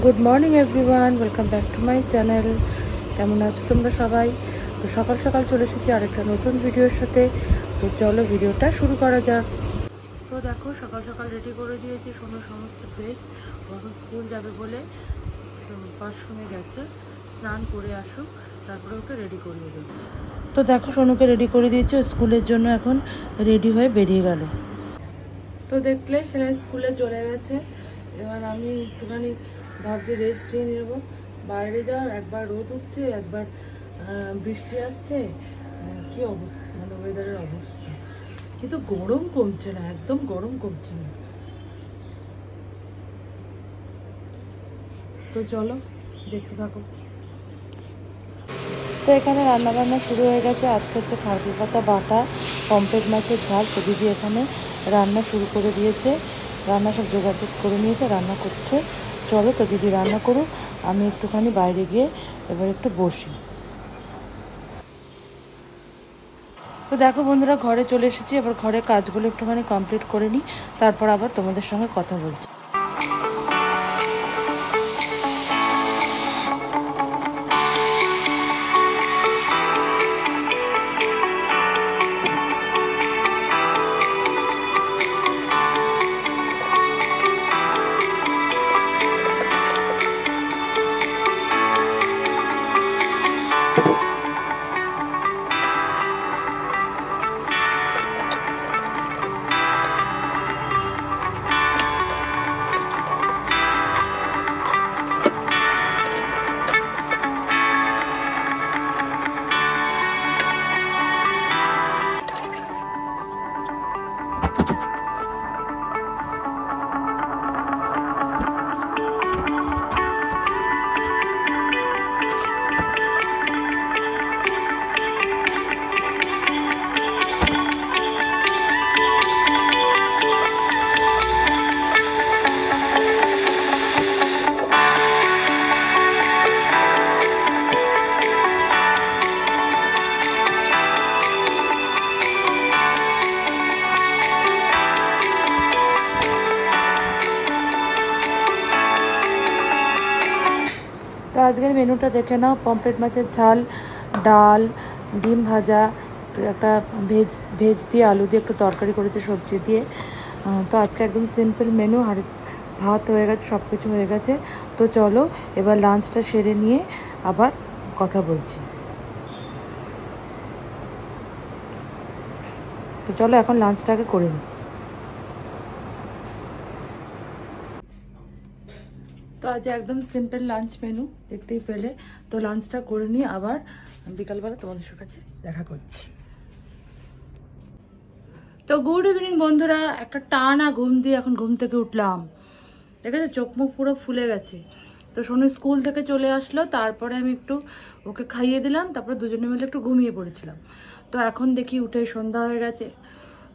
Good morning everyone, welcome back to my channel. কেমন আছো তোমরা সবাই? তো সকাল সকাল চলে এসেছি আরেকটা নতুন ভিডিওর সাথে। তো চলো ভিডিওটা শুরু করা যাক। তো দেখো সকাল সকাল রেডি করে দিয়েছি সোনুর সমস্ত ড্রেস। এখন স্কুল যাবে বলে ওয়াশরুমে গেছে, স্নান করে আসুক, তারপরে ওকে রেডি করিয়ে দেবো। তো দেখো সোনুকে রেডি করে দিয়েছি, স্কুলের জন্য এখন রেডি হয়ে বেরিয়ে গেল। তো দেখলে সেলাই স্কুলে চলে গেছে। এবার আমি একটুখানি ভাবছি রেস্ট নিয়ে নেব। বাইরে যাওয়ার একবার রোদ উঠছে, একবার বৃষ্টি আসছে, কি অবস্থা, মানে ওয়েদারের অবস্থা। কিন্তু গরম কমছে না, একদম গরম কমছে না। তো চলো দেখতে থাকো। তো এখানে রান্নাবান্না শুরু হয়ে গেছে। আজকে হচ্ছে খারপুর পাতা বাটা, পমফ্রেট মাছের ঝাল। তো দিদি এখানে রান্না শুরু করে দিয়েছে, রান্না সব জোগাড় করে নিয়েছে, রান্না করছে। চলো তো দিদি রান্না করুক, আমি একটুখানি বাইরে গিয়ে এবার একটু বসি। তো দেখো বন্ধুরা, ঘরে চলে এসেছি। এবার ঘরের কাজগুলো একটুখানি কমপ্লিট করে নিই, তারপর আবার তোমাদের সঙ্গে কথা বলছি। তো আজকের মেনুটা দেখে নাও। পমফ্রেট মাছের ঝাল, ডাল, ডিম ভাজা, একটা ভেজ দিয়ে আলু দিয়ে একটু তরকারি করেছে সবজি দিয়ে। তো আজকে একদম সিম্পল মেনু। আর ভাত হয়ে গেছে, সব কিছু হয়ে গেছে। তো চলো এবার লাঞ্চটা সেরে নিয়ে আবার কথা বলছি। তো চলো এখন লাঞ্চটাকে করে নিই। তো আজ একদম সিম্পল লাঞ্চ মেনু দেখতেই পেলে। তো লাঞ্চটা করে নিয়ে আবার বিকালবেলা তোমাদের কাছে দেখা করছি। তো গুড ইভিনিং বন্ধুরা, একটা টানা ঘুম দিয়ে এখন ঘুম থেকে উঠলাম। দেখেছো চোখ মুখ পুরো ফুলে গেছে। তো সোনু স্কুল থেকে চলে আসলো, তারপরে আমি একটু ওকে খাইয়ে দিলাম, তারপরে দুজনে মিলে একটু ঘুমিয়ে পড়েছিলাম। তো এখন দেখি উঠে সন্ধ্যা হয়ে গেছে,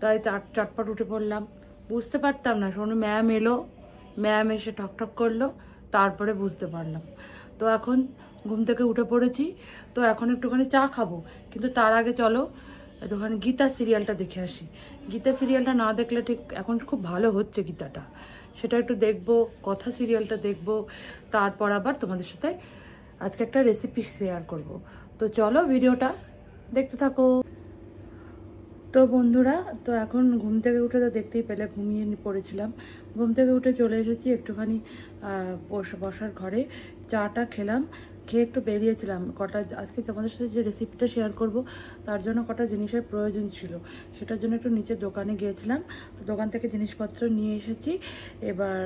তাই চটপট উঠে পড়লাম। বুঝতে পারতাম না, সোনু ম্যাম এলো, ম্যাম এসে ঠকঠক করলো, তারপরে বুঝতে পারলাম। তো এখন ঘুম থেকে উঠে পড়েছি। তো এখন একটুখানি চা খাবো, কিন্তু তার আগে চলো একটুখানি গীতা সিরিয়ালটা দেখে আসি। গীতা সিরিয়ালটা না দেখলে ঠিক এখন খুব ভালো হচ্ছে গীতাটা, সেটা একটু দেখবো। কথা সিরিয়ালটা দেখবো, তারপর আবার তোমাদের সাথে আজকে একটা রেসিপি শেয়ার করব। তো চলো ভিডিওটা দেখতে থাকো। তো বন্ধুরা, তো এখন ঘুম থেকে উঠে তো দেখতেই পেলে ঘুমিয়ে পড়েছিলাম। ঘুম থেকে উঠে চলে এসেছি একটুখানি বসার ঘরে। চাটা খেলাম, খেয়ে একটু বেরিয়েছিলাম। কটা আজকে তোমাদের সাথে যে রেসিপিটা শেয়ার করব, তার জন্য কটা জিনিসের প্রয়োজন ছিল, সেটার জন্য একটু নিচের দোকানে গিয়েছিলাম। তো দোকান থেকে জিনিসপত্র নিয়ে এসেছি। এবার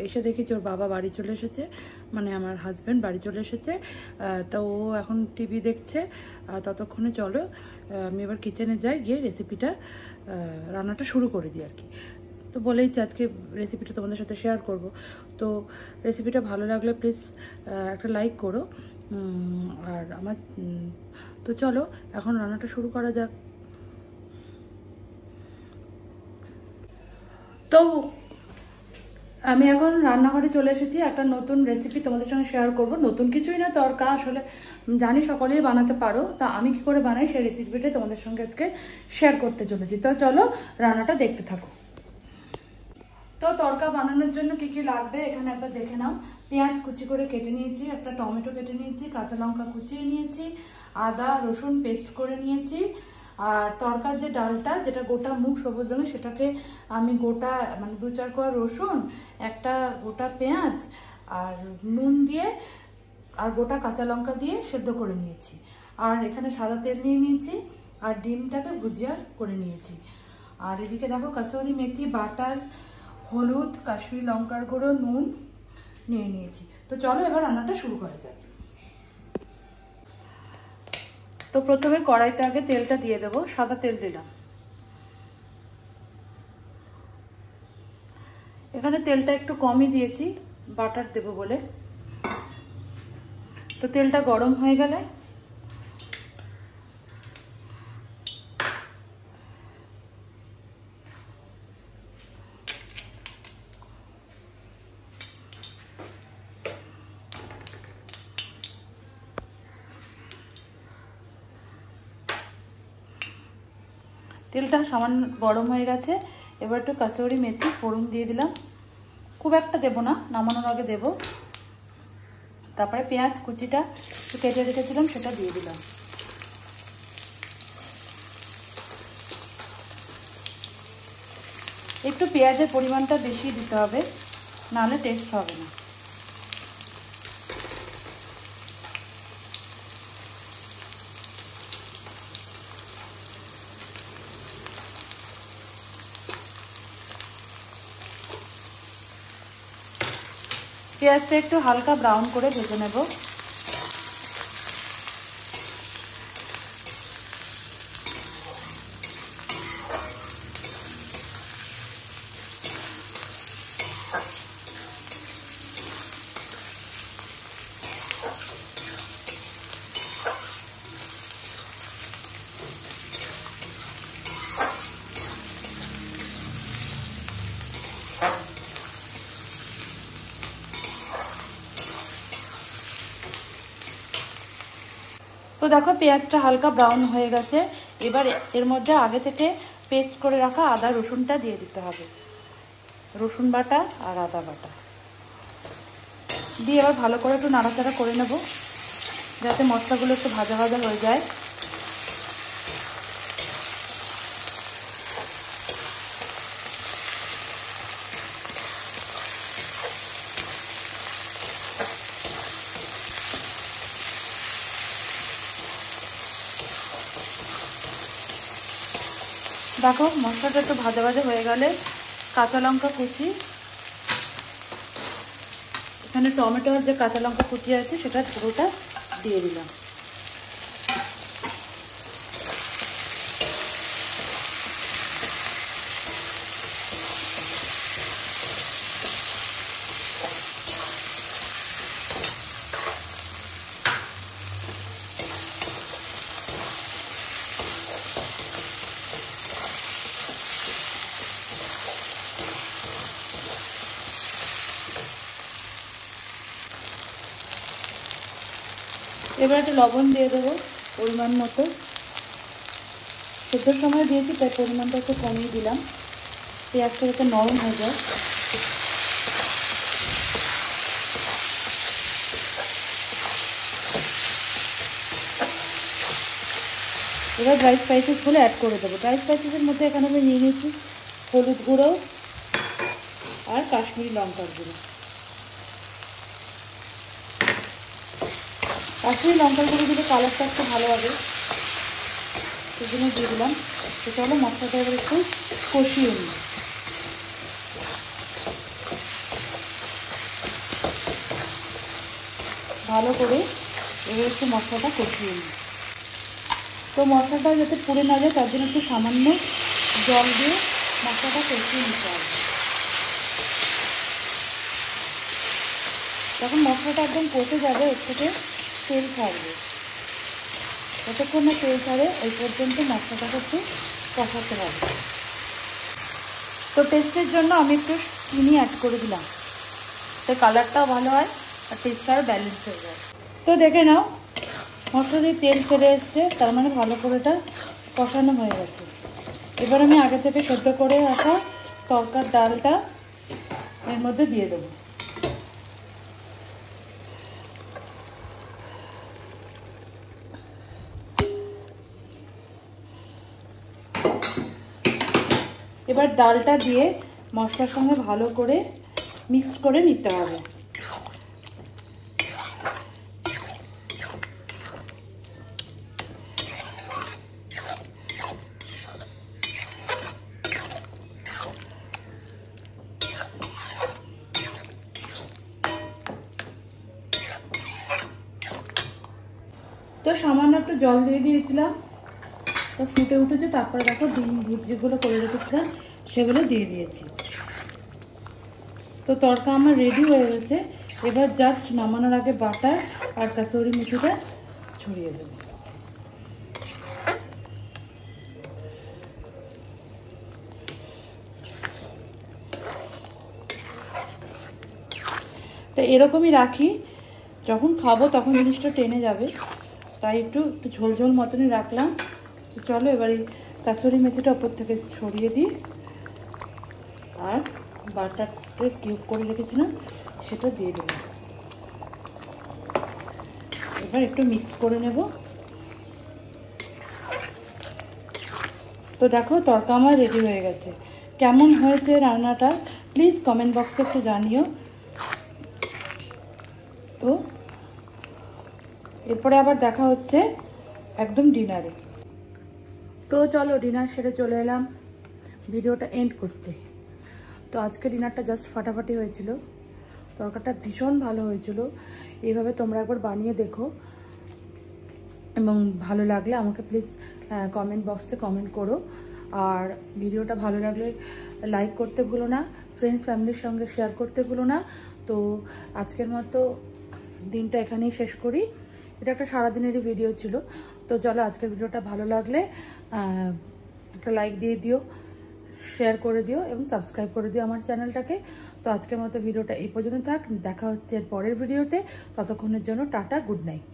এসে দেখেছি ওর বাবা বাড়ি চলে এসেছে, মানে আমার হাজব্যান্ড বাড়ি চলে এসেছে। তো ও এখন টিভি দেখছে। ততক্ষণে চলো আমি এবার কিচেনে যাই, গিয়ে রেসিপিটা রান্নাটা শুরু করে দিই আর কি। তো বলেইছি আজকে রেসিপিটা তোমাদের সাথে শেয়ার করব। তো রেসিপিটা ভালো লাগলে প্লিজ একটা লাইক করো। আর আমার তো চলো এখন রান্নাটা শুরু করা যাক। তো আমি এখন রান্নাঘরে চলে এসেছি, একটা নতুন রেসিপি তোমাদের সঙ্গে শেয়ার করব। নতুন কিছুই না, তরকা আসলে জানি সকলেই বানাতে পারো, তা আমি কি করে বানাই সেই রেসিপিটা তোমাদের সঙ্গে আজকে শেয়ার করতে চলেছি। তো চলো রান্নাটা দেখতে থাকো। তো তরকা বানানোর জন্য কি কি লাগবে এখানে একবার দেখে নাও। পেঁয়াজ কুচি করে কেটে নিয়েছি, একটা টমেটো কেটে নিয়েছি, কাঁচা লঙ্কা কুচিয়ে নিয়েছি, আদা রসুন পেস্ট করে নিয়েছি, আর তরকার যে ডালটা যেটা গোটা মুগ সবুজ রঙের সেটাকে আমি গোটা মানে 2-4 কোয়া রসুন, একটা গোটা পেঁয়াজ আর নুন দিয়ে আর গোটা কাঁচা লঙ্কা দিয়ে সেদ্ধ করে নিয়েছি। আর এখানে সাদা তেল নিয়ে নিয়েছি আর ডিমটাকে ভুজিয়া করে নিয়েছি। আর এদিকে দেখো কাসুরি মেথি, বাটার, হলুদ, কাশ্মীরি লঙ্কার গুঁড়ো, নুন নিয়ে নিয়েছি। তো চলো এবার রান্নাটা শুরু করা যাক। তো প্রথমে কড়াইতে আগে তেলটা দিয়ে দেবো, সাদা তেল দিলাম। এখানে তেলটা একটু কমই দিয়েছি বাটার দেবো বলে। তো তেলটা গরম হয়ে গেলে তেলটা সামান্য গরম হয়ে গেছে। এবার একটু কাসুরি মেথি ফোড়ন দিয়ে দিলাম, খুব একটা দেবো না, নামানোর আগে দেবো। তারপরে পেঁয়াজ কুচিটা একটু কেটে রেখেছিলাম সেটা দিয়ে দিলাম। একটু পেঁয়াজের পরিমাণটা বেশি দিতে হবে, নাহলে টেস্ট হবে না। পেঁয়াজটা একটু হালকা ব্রাউন করে ভেজে নেব। তো দেখো পেঁয়াজটা হালকা ব্রাউন হয়ে গেছে। এবার এর মধ্যে আগে থেকে পেস্ট করে রাখা আদা রসুনটা দিয়ে দিতে হবে, রসুন বাটা আর আদা বাটা দিয়ে এবার ভালো করে একটু নাড়াচাড়া করে নেব যাতে মশলাগুলো একটু ভাজা ভাজা হয়ে যায়। দেখো মশলাটা একটু ভাজা ভাজা হয়ে গেলে কাঁচা লঙ্কা কুচি, এখানে টমেটোর যে কাঁচা লঙ্কা কুচি আছে সেটা পুরোটা দিয়ে দিলাম। এবার একটু লবণ দিয়ে দেবো পরিমাণ মতো, সেদ্ধর সময় দিয়েছি তাই পরিমাণটা একটু কমিয়ে দিলাম, পেঁয়াজটা যাতে নরম হয়ে যায়। এবার ড্রাই স্পাইসেসগুলো অ্যাড করে দেবো। ড্রাই স্পাইসেসের মধ্যে এখানে আমি নিয়ে নিয়েছি হলুদ গুঁড়ো আর কাশ্মীরি লঙ্কার গুঁড়ো। কাশ্মীরি লঙ্কার গুঁড়ো দিলে কালারটা একটু ভালো হবে, সেই জন্য দিয়ে দিলাম। তো চলো মশলাটা এবার একটু কষিয়ে নিই। ভালো করে এবার একটু মশলাটা কষিয়ে নিই। তো মশলাটা যাতে পুড়ে না যায় তার জন্য একটু সামান্য জল দিয়ে মশলাটা কষিয়ে নিতে হবে। যখন মশলাটা একদম কষে যাবে এর থেকে তেল ছাড়বে, যতক্ষণ না তেল ছাড়ে ওই পর্যন্ত মশলাটাকে একটু কষাতে হবে। তো টেস্টের জন্য আমি একটু চিনি অ্যাড করে দিলাম, তো কালারটাও ভালো হয় আর টেস্টটাও ব্যালেন্স হয়ে যায়। তো দেখে নাও মশলা দিয়ে তেল ছেড়ে এসছে, তার মানে ভালো করে এটা কষানো হয়ে গেছে। এবার আমি আগে থেকে সেদ্ধ করে রাখা তরকার ডালটা এর মধ্যে দিয়ে দেবো। এবার ডালটা দিয়ে মশলার সঙ্গে ভালো করে মিক্স করে নিতে হবে। তো সামান্য একটু জল দিয়ে দিয়েছিলাম, তো ফুটে উঠেছে। তারপরে দেখো ডিম যেগুলো করে রেখেছিলাম সেগুলো দিয়ে দিয়েছি। তো তড়কা আমার রেডি হয়ে গেছে। এবার জাস্ট নামানোর আগে বাটার আর কাসুরি মেথিটা ছড়িয়ে দেবো। তো এরকমই রাখি, যখন খাবো তখন জিনিসটা টেনে যাবে, তাই একটু ঝোল ঝোল মতনই রাখলাম। তো চলো এবার এই কাসুরি মেথিটা ওপর থেকে ছড়িয়ে দিই, আর বাটারটা কিউব করে রেখেছিলাম সেটা দিয়ে দেবো। এবার একটু মিক্স করে নেব। তো দেখো তড়কা আমার রেডি হয়ে গেছে। কেমন হয়েছে রান্নাটা প্লিজ কমেন্ট বক্সে একটু জানিও। তো এরপরে আবার দেখা হচ্ছে একদম ডিনারে। তো চলো ডিনার সেরে চলে এলাম ভিডিওটা এন্ড করতে। তো আজকে ডিনারটা জাস্ট ফাটাফাটি হয়েছিল, তরকারিটা ভীষণ ভালো হয়েছিল। এইভাবে তোমরা একবার বানিয়ে দেখো, এবং ভালো লাগলে আমাকে প্লিজ কমেন্ট বক্সে কমেন্ট করো। আর ভিডিওটা ভালো লাগলে লাইক করতে ভুলো না, ফ্রেন্ডস ফ্যামিলির সঙ্গে শেয়ার করতে ভুলো না। তো আজকের মতো দিনটা এখানেই শেষ করি। এটা একটা সারাদিনেরই ভিডিও ছিল। তো চলো আজকের ভিডিওটা ভালো লাগলে একটা লাইক দিয়ে দিও, শেয়ার করে দিও এবং সাবস্ক্রাইব করে দিও আমার চ্যানেলটাকে। তো আজকের মতো ভিডিওটা এই পর্যন্ত থাক, দেখা হচ্ছে এর পরের ভিডিওতে। ততক্ষণের জন্য টাটা, গুড নাইট।